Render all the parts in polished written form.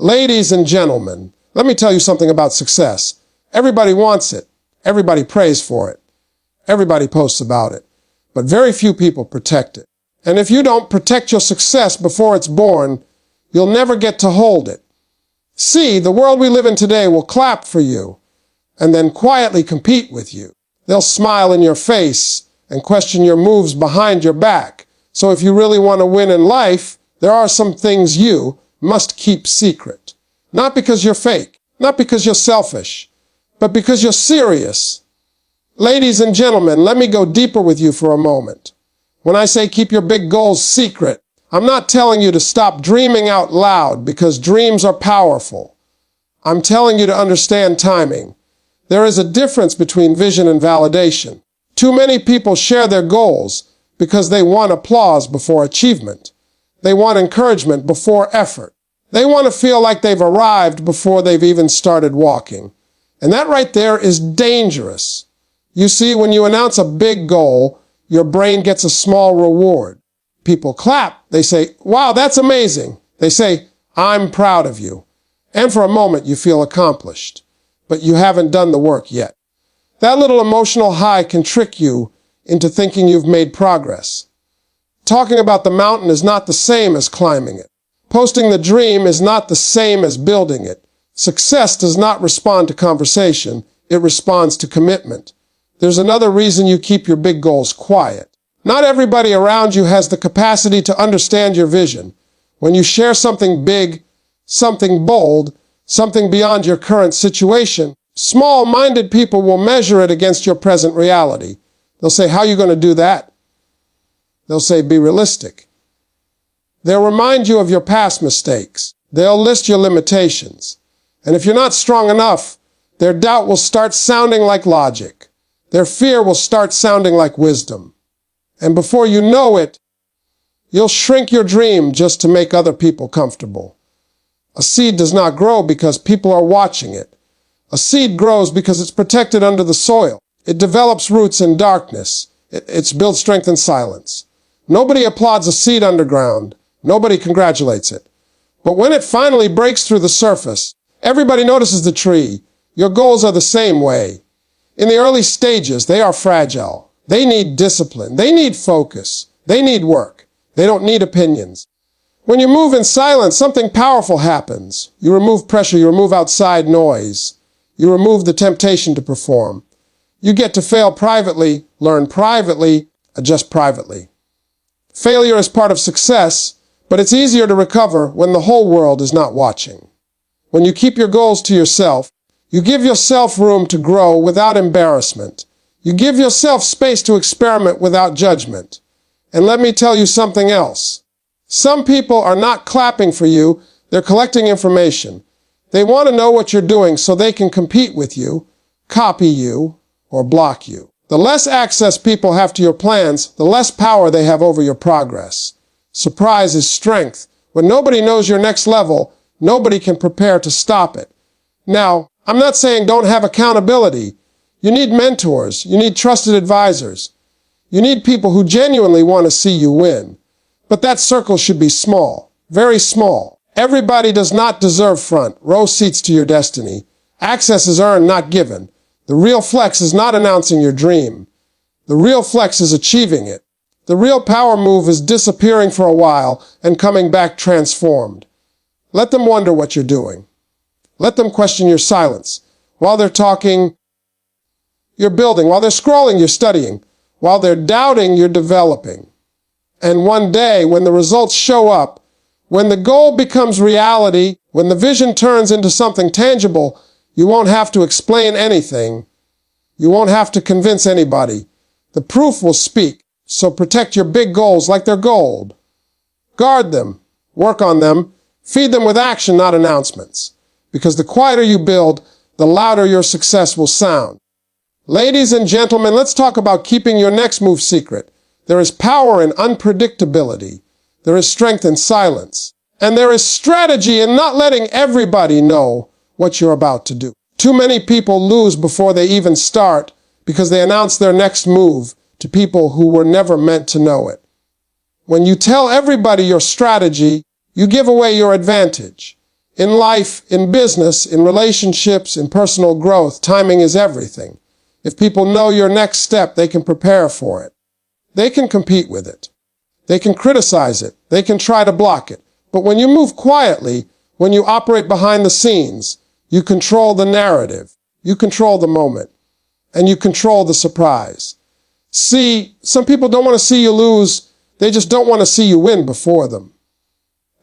Ladies and gentlemen, let me tell you something about success. Everybody wants it. Everybody prays for it. Everybody posts about it. But very few people protect it. And if you don't protect your success before it's born, you'll never get to hold it. See, the world we live in today will clap for you and then quietly compete with you. They'll smile in your face and question your moves behind your back. So if you really want to win in life, there are some things you must keep secret. Not because you're fake, not because you're selfish, but because you're serious. Ladies and gentlemen, let me go deeper with you for a moment. When I say keep your big goals secret, I'm not telling you to stop dreaming out loud because dreams are powerful. I'm telling you to understand timing. There is a difference between vision and validation. Too many people share their goals because they want applause before achievement. They want encouragement before effort. They want to feel like they've arrived before they've even started walking. And that right there is dangerous. You see, when you announce a big goal, your brain gets a small reward. People clap. They say, wow, that's amazing. They say, I'm proud of you. And for a moment, you feel accomplished. But you haven't done the work yet. That little emotional high can trick you into thinking you've made progress. Talking about the mountain is not the same as climbing it. Posting the dream is not the same as building it. Success does not respond to conversation. It responds to commitment. There's another reason you keep your big goals quiet. Not everybody around you has the capacity to understand your vision. When you share something big, something bold, something beyond your current situation, small-minded people will measure it against your present reality. They'll say, how are you going to do that? They'll say, be realistic. They'll remind you of your past mistakes. They'll list your limitations. And if you're not strong enough, their doubt will start sounding like logic. Their fear will start sounding like wisdom. And before you know it, you'll shrink your dream just to make other people comfortable. A seed does not grow because people are watching it. A seed grows because it's protected under the soil. It develops roots in darkness. It's built strength in silence. Nobody applauds a seed underground. Nobody congratulates it. But when it finally breaks through the surface, everybody notices the tree. Your goals are the same way. In the early stages, they are fragile. They need discipline. They need focus. They need work. They don't need opinions. When you move in silence, something powerful happens. You remove pressure. You remove outside noise. You remove the temptation to perform. You get to fail privately, learn privately, adjust privately. Failure is part of success, but it's easier to recover when the whole world is not watching. When you keep your goals to yourself, you give yourself room to grow without embarrassment. You give yourself space to experiment without judgment. And let me tell you something else. Some people are not clapping for you, they're collecting information. They want to know what you're doing so they can compete with you, copy you, or block you. The less access people have to your plans, the less power they have over your progress. Surprise is strength. When nobody knows your next level, nobody can prepare to stop it. Now, I'm not saying don't have accountability. You need mentors. You need trusted advisors. You need people who genuinely want to see you win. But that circle should be small, very small. Everybody does not deserve front row seats to your destiny. Access is earned, not given. The real flex is not announcing your dream. The real flex is achieving it. The real power move is disappearing for a while and coming back transformed. Let them wonder what you're doing. Let them question your silence. While they're talking, you're building. While they're scrolling, you're studying. While they're doubting, you're developing. And one day, when the results show up, when the goal becomes reality, when the vision turns into something tangible, you won't have to explain anything. You won't have to convince anybody. The proof will speak. So protect your big goals like they're gold. Guard them. Work on them. Feed them with action, not announcements. Because the quieter you build, the louder your success will sound. Ladies and gentlemen, let's talk about keeping your next move secret. There is power in unpredictability. There is strength in silence. And there is strategy in not letting everybody know what you're about to do. Too many people lose before they even start because they announce their next move to people who were never meant to know it. When you tell everybody your strategy, you give away your advantage. In life, in business, in relationships, in personal growth, timing is everything. If people know your next step, they can prepare for it. They can compete with it. They can criticize it. They can try to block it. But when you move quietly, when you operate behind the scenes, you control the narrative. You control the moment. And you control the surprise. See, some people don't want to see you lose. They just don't want to see you win before them.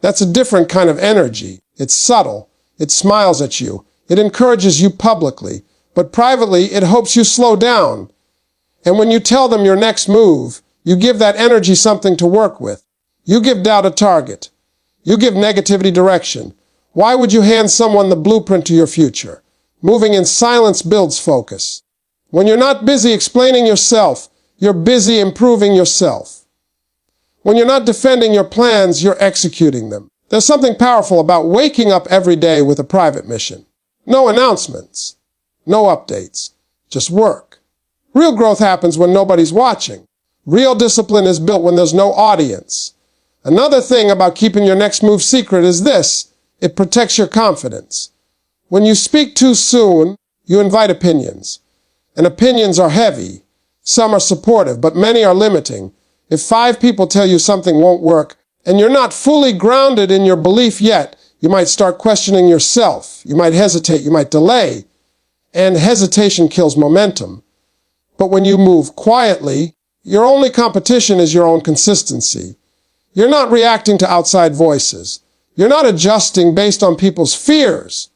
That's a different kind of energy. It's subtle. It smiles at you. It encourages you publicly. But privately, it hopes you slow down. And when you tell them your next move, you give that energy something to work with. You give doubt a target. You give negativity direction. Why would you hand someone the blueprint to your future? Moving in silence builds focus. When you're not busy explaining yourself, you're busy improving yourself. When you're not defending your plans, you're executing them. There's something powerful about waking up every day with a private mission. No announcements. No updates. Just work. Real growth happens when nobody's watching. Real discipline is built when there's no audience. Another thing about keeping your next move secret is this. It protects your confidence. When you speak too soon, you invite opinions. And opinions are heavy. Some are supportive, but many are limiting. If 5 people tell you something won't work, and you're not fully grounded in your belief yet, you might start questioning yourself. You might hesitate. You might delay. And hesitation kills momentum. But when you move quietly, your only competition is your own consistency. You're not reacting to outside voices. You're not adjusting based on people's fears.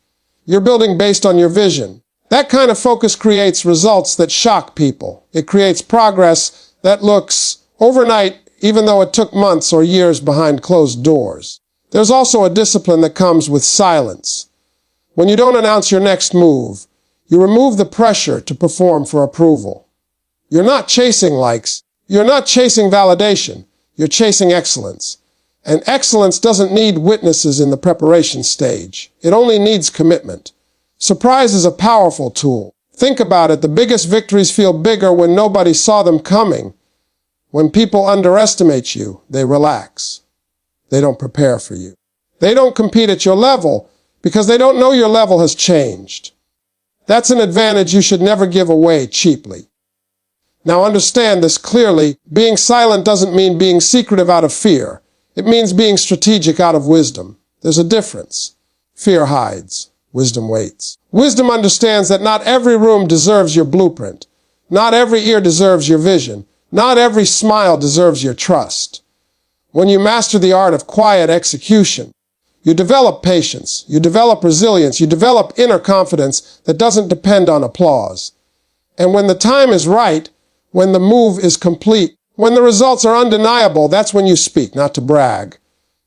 You're building based on your vision. That kind of focus creates results that shock people. It creates progress that looks overnight, even though it took months or years behind closed doors. There's also a discipline that comes with silence. When you don't announce your next move, you remove the pressure to perform for approval. You're not chasing likes. You're not chasing validation. You're chasing excellence. And excellence doesn't need witnesses in the preparation stage. It only needs commitment. Surprise is a powerful tool. Think about it. The biggest victories feel bigger when nobody saw them coming. When people underestimate you, they relax. They don't prepare for you. They don't compete at your level because they don't know your level has changed. That's an advantage you should never give away cheaply. Now understand this clearly. Being silent doesn't mean being secretive out of fear. It means being strategic out of wisdom. There's a difference. Fear hides. Wisdom waits. Wisdom understands that not every room deserves your blueprint. Not every ear deserves your vision. Not every smile deserves your trust. When you master the art of quiet execution, you develop patience, you develop resilience, you develop inner confidence that doesn't depend on applause. And when the time is right, when the move is complete, when the results are undeniable, that's when you speak, not to brag,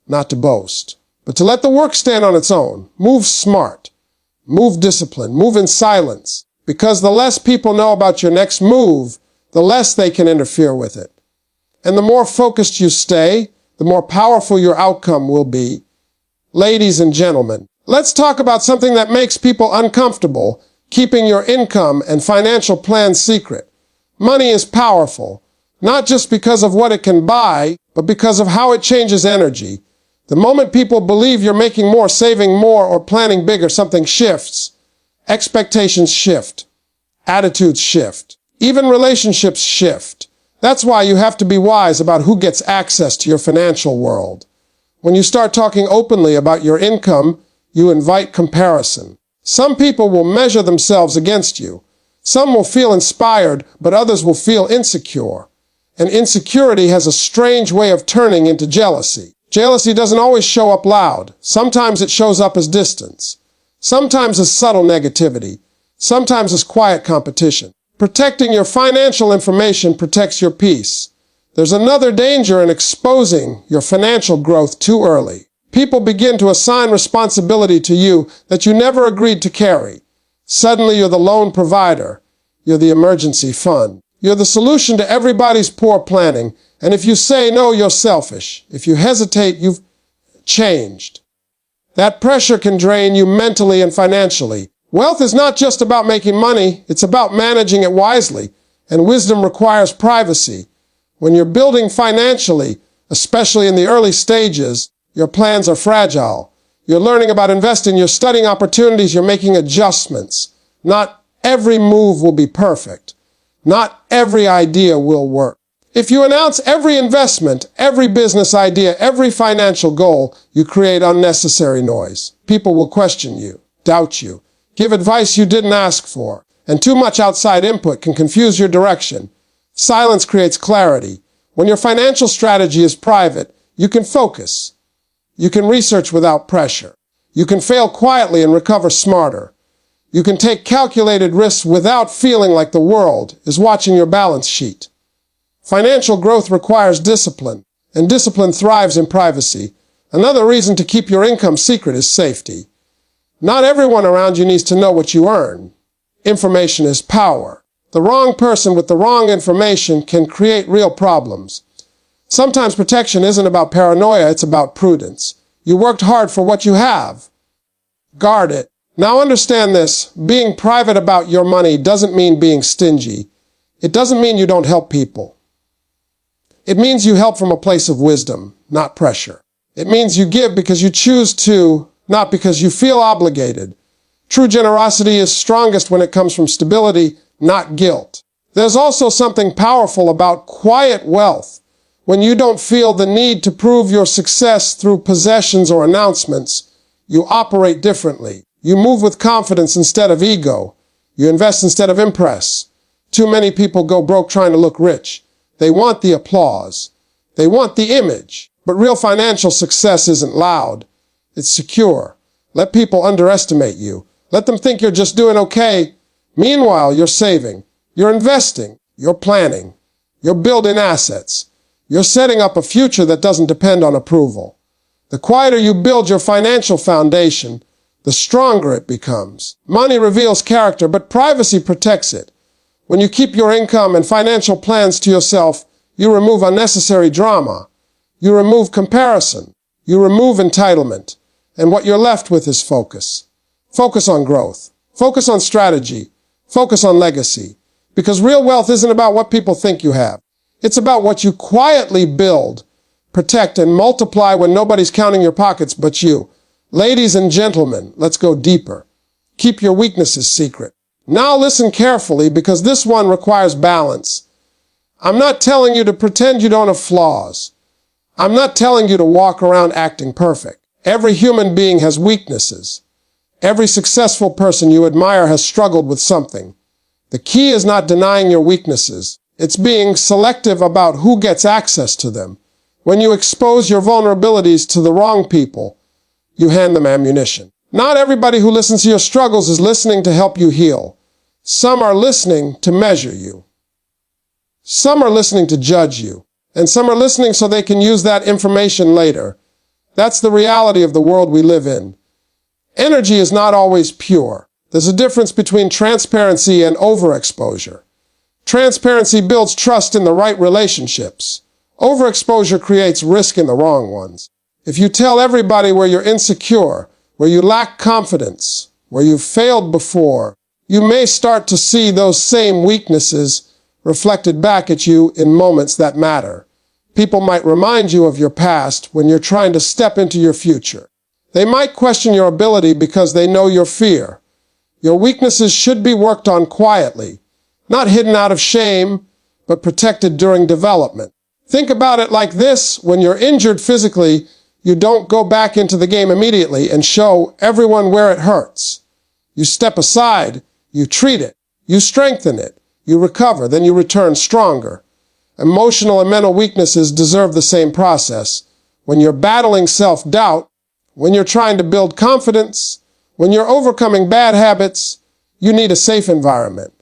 not to boast, but to let the work stand on its own. Move smart, move disciplined, move in silence, because the less people know about your next move, the less they can interfere with it. And the more focused you stay, the more powerful your outcome will be. Ladies and gentlemen, let's talk about something that makes people uncomfortable, keeping your income and financial plans secret. Money is powerful, not just because of what it can buy, but because of how it changes energy. The moment people believe you're making more, saving more, or planning bigger, something shifts. Expectations shift. Attitudes shift. Even relationships shift. That's why you have to be wise about who gets access to your financial world. When you start talking openly about your income, you invite comparison. Some people will measure themselves against you. Some will feel inspired, but others will feel insecure. And insecurity has a strange way of turning into jealousy. Jealousy doesn't always show up loud. Sometimes it shows up as distance. Sometimes as subtle negativity. Sometimes as quiet competition. Protecting your financial information protects your peace. There's another danger in exposing your financial growth too early. People begin to assign responsibility to you that you never agreed to carry. Suddenly you're the loan provider. You're the emergency fund. You're the solution to everybody's poor planning. And if you say no, you're selfish. If you hesitate, you've changed. That pressure can drain you mentally and financially. Wealth is not just about making money. It's about managing it wisely. And wisdom requires privacy. When you're building financially, especially in the early stages, your plans are fragile. You're learning about investing, you're studying opportunities, you're making adjustments. Not every move will be perfect. Not every idea will work. If you announce every investment, every business idea, every financial goal, you create unnecessary noise. People will question you, doubt you, give advice you didn't ask for, and too much outside input can confuse your direction. Silence creates clarity. When your financial strategy is private, you can focus. You can research without pressure. You can fail quietly and recover smarter. You can take calculated risks without feeling like the world is watching your balance sheet. Financial growth requires discipline, and discipline thrives in privacy. Another reason to keep your income secret is safety. Not everyone around you needs to know what you earn. Information is power. The wrong person with the wrong information can create real problems. Sometimes protection isn't about paranoia, it's about prudence. You worked hard for what you have. Guard it. Now understand this, being private about your money doesn't mean being stingy. It doesn't mean you don't help people. It means you help from a place of wisdom, not pressure. It means you give because you choose to, not because you feel obligated. True generosity is strongest when it comes from stability, not guilt. There's also something powerful about quiet wealth. When you don't feel the need to prove your success through possessions or announcements, you operate differently. You move with confidence instead of ego. You invest instead of impress. Too many people go broke trying to look rich. They want the applause. They want the image. But real financial success isn't loud. It's secure. Let people underestimate you. Let them think you're just doing okay. Meanwhile, you're saving. You're investing. You're planning. You're building assets. You're setting up a future that doesn't depend on approval. The quieter you build your financial foundation, the stronger it becomes. Money reveals character, but privacy protects it. When you keep your income and financial plans to yourself, you remove unnecessary drama. You remove comparison. You remove entitlement. And what you're left with is focus. Focus on growth. Focus on strategy. Focus on legacy. Because real wealth isn't about what people think you have. It's about what you quietly build, protect, and multiply when nobody's counting your pockets but you. Ladies and gentlemen, let's go deeper. Keep your weaknesses secret. Now listen carefully because this one requires balance. I'm not telling you to pretend you don't have flaws. I'm not telling you to walk around acting perfect. Every human being has weaknesses. Every successful person you admire has struggled with something. The key is not denying your weaknesses. It's being selective about who gets access to them. When you expose your vulnerabilities to the wrong people, you hand them ammunition. Not everybody who listens to your struggles is listening to help you heal. Some are listening to measure you. Some are listening to judge you. And some are listening so they can use that information later. That's the reality of the world we live in. Energy is not always pure. There's a difference between transparency and overexposure. Transparency builds trust in the right relationships. Overexposure creates risk in the wrong ones. If you tell everybody where you're insecure, where you lack confidence, where you've failed before, you may start to see those same weaknesses reflected back at you in moments that matter. People might remind you of your past when you're trying to step into your future. They might question your ability because they know your fear. Your weaknesses should be worked on quietly, not hidden out of shame, but protected during development. Think about it like this. When you're injured physically, you don't go back into the game immediately and show everyone where it hurts. You step aside, you treat it, you strengthen it, you recover, then you return stronger. Emotional and mental weaknesses deserve the same process. When you're battling self-doubt, when you're trying to build confidence, when you're overcoming bad habits, you need a safe environment.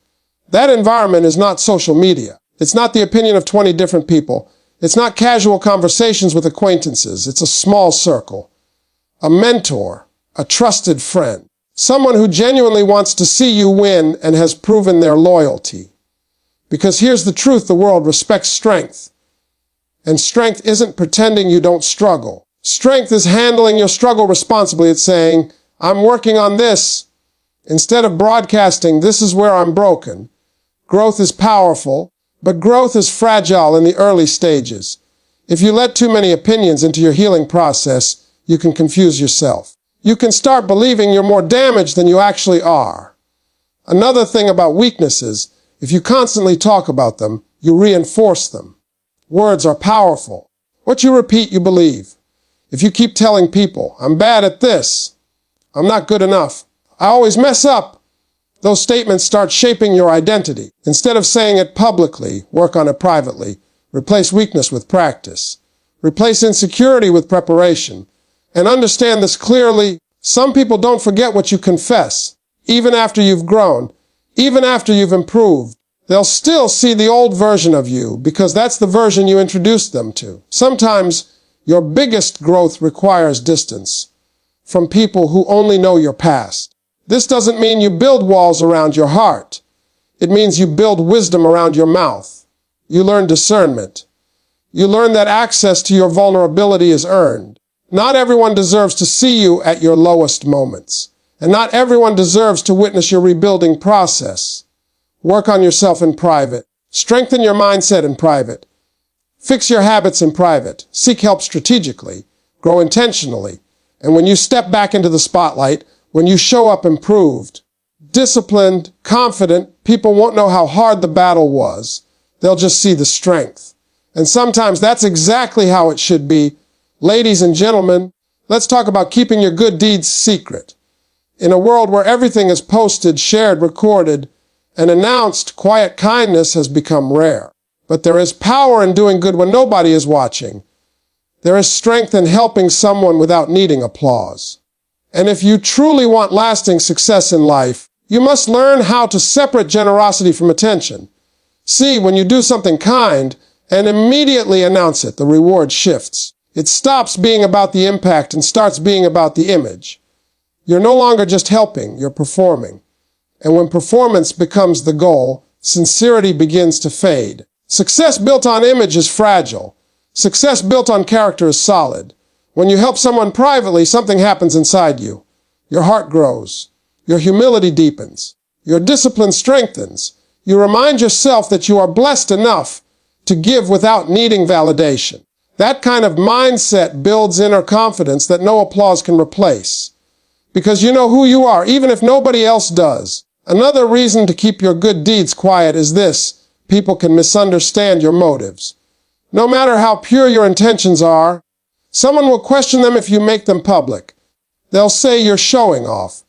That environment is not social media. It's not the opinion of 20 different people. It's not casual conversations with acquaintances. It's a small circle. A mentor, a trusted friend, someone who genuinely wants to see you win and has proven their loyalty. Because here's the truth, the world respects strength. And strength isn't pretending you don't struggle. Strength is handling your struggle responsibly. It's saying, I'm working on this. Instead of broadcasting, this is where I'm broken. Growth is powerful, but growth is fragile in the early stages. If you let too many opinions into your healing process, you can confuse yourself. You can start believing you're more damaged than you actually are. Another thing about weaknesses, if you constantly talk about them, you reinforce them. Words are powerful. What you repeat, you believe. If you keep telling people, I'm bad at this, I'm not good enough, I always mess up, those statements start shaping your identity. Instead of saying it publicly, work on it privately. Replace weakness with practice. Replace insecurity with preparation. And understand this clearly. Some people don't forget what you confess. Even after you've grown, even after you've improved, they'll still see the old version of you because that's the version you introduced them to. Sometimes your biggest growth requires distance from people who only know your past. This doesn't mean you build walls around your heart. It means you build wisdom around your mouth. You learn discernment. You learn that access to your vulnerability is earned. Not everyone deserves to see you at your lowest moments. And not everyone deserves to witness your rebuilding process. Work on yourself in private. Strengthen your mindset in private. Fix your habits in private. Seek help strategically. Grow intentionally. And when you step back into the spotlight, when you show up improved, disciplined, confident, people won't know how hard the battle was. They'll just see the strength. And sometimes that's exactly how it should be. Ladies and gentlemen, let's talk about keeping your good deeds secret. In a world where everything is posted, shared, recorded, and announced, quiet kindness has become rare. But there is power in doing good when nobody is watching. There is strength in helping someone without needing applause. And if you truly want lasting success in life, you must learn how to separate generosity from attention. See, when you do something kind and immediately announce it, the reward shifts. It stops being about the impact and starts being about the image. You're no longer just helping, you're performing. And when performance becomes the goal, sincerity begins to fade. Success built on image is fragile. Success built on character is solid. When you help someone privately, something happens inside you. Your heart grows. Your humility deepens. Your discipline strengthens. You remind yourself that you are blessed enough to give without needing validation. That kind of mindset builds inner confidence that no applause can replace. Because you know who you are, even if nobody else does. Another reason to keep your good deeds quiet is this: people can misunderstand your motives. No matter how pure your intentions are, someone will question them if you make them public. They'll say you're showing off.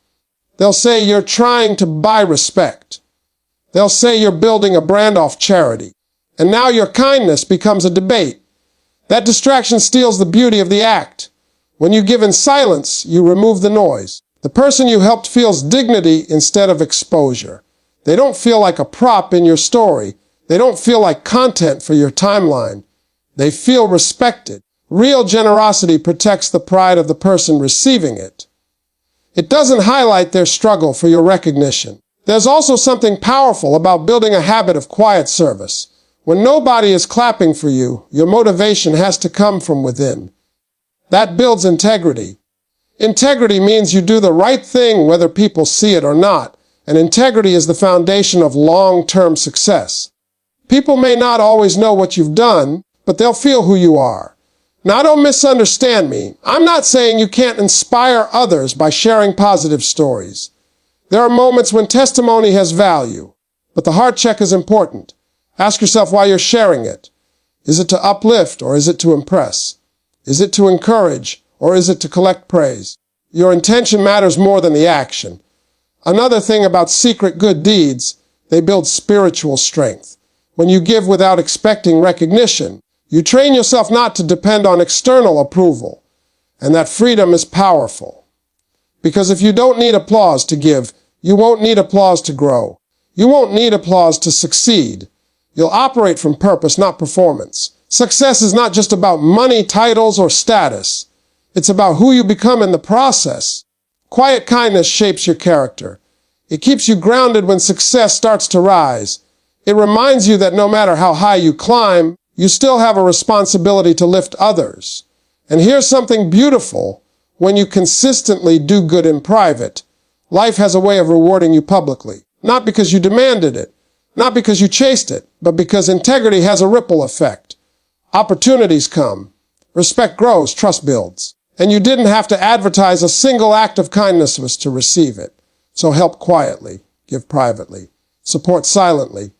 They'll say you're trying to buy respect. They'll say you're building a brand off charity. And now your kindness becomes a debate. That distraction steals the beauty of the act. When you give in silence, you remove the noise. The person you helped feels dignity instead of exposure. They don't feel like a prop in your story. They don't feel like content for your timeline. They feel respected. Real generosity protects the pride of the person receiving it. It doesn't highlight their struggle for your recognition. There's also something powerful about building a habit of quiet service. When nobody is clapping for you, your motivation has to come from within. That builds integrity. Integrity means you do the right thing whether people see it or not, and integrity is the foundation of long-term success. People may not always know what you've done, but they'll feel who you are. Now, don't misunderstand me. I'm not saying you can't inspire others by sharing positive stories. There are moments when testimony has value, but the heart check is important. Ask yourself why you're sharing it. Is it to uplift or is it to impress? Is it to encourage or is it to collect praise? Your intention matters more than the action. Another thing about secret good deeds, they build spiritual strength. When you give without expecting recognition, you train yourself not to depend on external approval, and that freedom is powerful. Because if you don't need applause to give, you won't need applause to grow. You won't need applause to succeed. You'll operate from purpose, not performance. Success is not just about money, titles, or status. It's about who you become in the process. Quiet kindness shapes your character. It keeps you grounded when success starts to rise. It reminds you that no matter how high you climb, you still have a responsibility to lift others. And here's something beautiful. When you consistently do good in private, life has a way of rewarding you publicly. Not because you demanded it, not because you chased it, but because integrity has a ripple effect. Opportunities come. Respect grows, trust builds. And you didn't have to advertise a single act of kindness to receive it. So help quietly, give privately, support silently.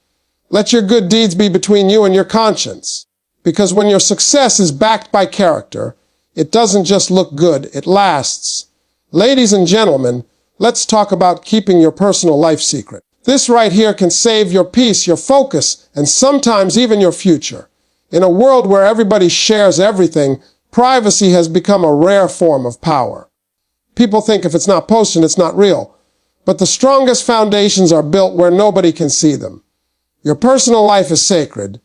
Let your good deeds be between you and your conscience. Because when your success is backed by character, it doesn't just look good, it lasts. Ladies and gentlemen, let's talk about keeping your personal life secret. This right here can save your peace, your focus, and sometimes even your future. In a world where everybody shares everything, privacy has become a rare form of power. People think if it's not posted, it's not real. But the strongest foundations are built where nobody can see them. Your personal life is sacred.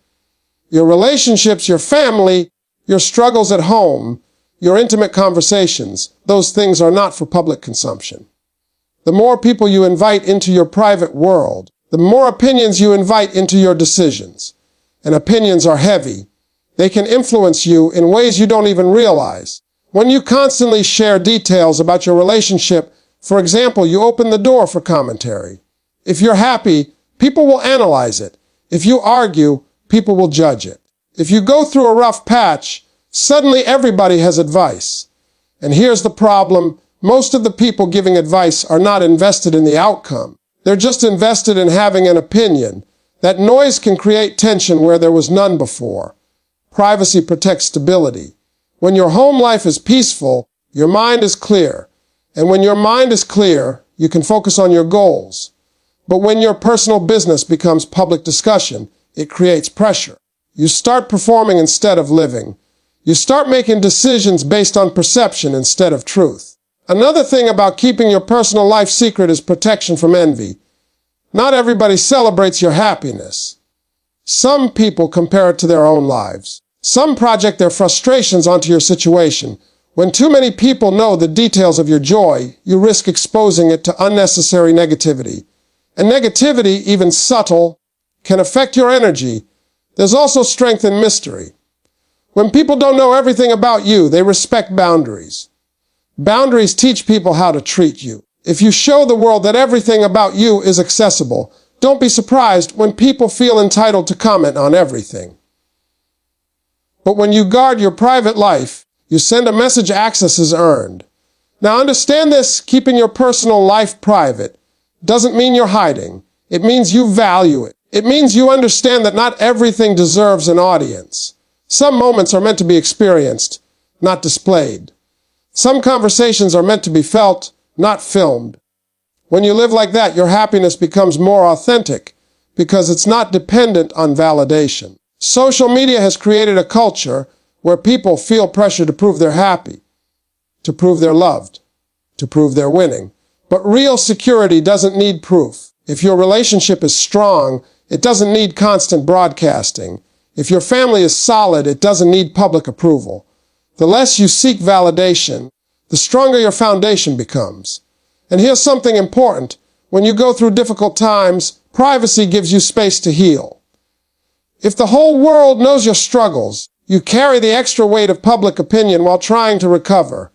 Your relationships, your family, your struggles at home, your intimate conversations, those things are not for public consumption. The more people you invite into your private world, the more opinions you invite into your decisions. And opinions are heavy. They can influence you in ways you don't even realize. When you constantly share details about your relationship, for example, you open the door for commentary. If you're happy, people will analyze it. If you argue, people will judge it. If you go through a rough patch, suddenly everybody has advice. And here's the problem. Most of the people giving advice are not invested in the outcome. They're just invested in having an opinion. That noise can create tension where there was none before. Privacy protects stability. When your home life is peaceful, your mind is clear. And when your mind is clear, you can focus on your goals. But when your personal business becomes public discussion, it creates pressure. You start performing instead of living. You start making decisions based on perception instead of truth. Another thing about keeping your personal life secret is protection from envy. Not everybody celebrates your happiness. Some people compare it to their own lives. Some project their frustrations onto your situation. When too many people know the details of your joy, you risk exposing it to unnecessary negativity. And negativity, even subtle, can affect your energy. There's also strength in mystery. When people don't know everything about you, they respect boundaries. Boundaries teach people how to treat you. If you show the world that everything about you is accessible, don't be surprised when people feel entitled to comment on everything. But when you guard your private life, you send a message access is earned. Now understand this, keeping your personal life private doesn't mean you're hiding. It means you value it. It means you understand that not everything deserves an audience. Some moments are meant to be experienced, not displayed. Some conversations are meant to be felt, not filmed. When you live like that, your happiness becomes more authentic because it's not dependent on validation. Social media has created a culture where people feel pressure to prove they're happy, to prove they're loved, to prove they're winning. But real security doesn't need proof. If your relationship is strong, it doesn't need constant broadcasting. If your family is solid, it doesn't need public approval. The less you seek validation, the stronger your foundation becomes. And here's something important. When you go through difficult times, privacy gives you space to heal. If the whole world knows your struggles, you carry the extra weight of public opinion while trying to recover.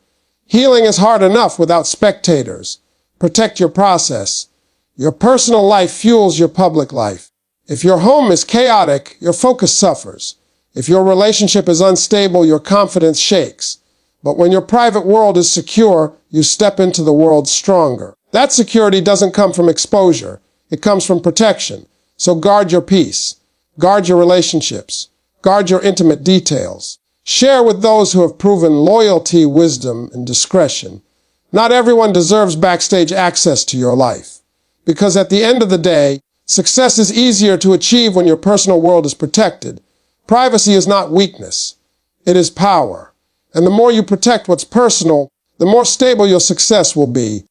Healing is hard enough without spectators. Protect your process. Your personal life fuels your public life. If your home is chaotic, your focus suffers. If your relationship is unstable, your confidence shakes. But when your private world is secure, you step into the world stronger. That security doesn't come from exposure. It comes from protection. So guard your peace. Guard your relationships. Guard your intimate details. Share with those who have proven loyalty, wisdom, and discretion. Not everyone deserves backstage access to your life. Because at the end of the day, success is easier to achieve when your personal world is protected. Privacy is not weakness. It is power. And the more you protect what's personal, the more stable your success will be.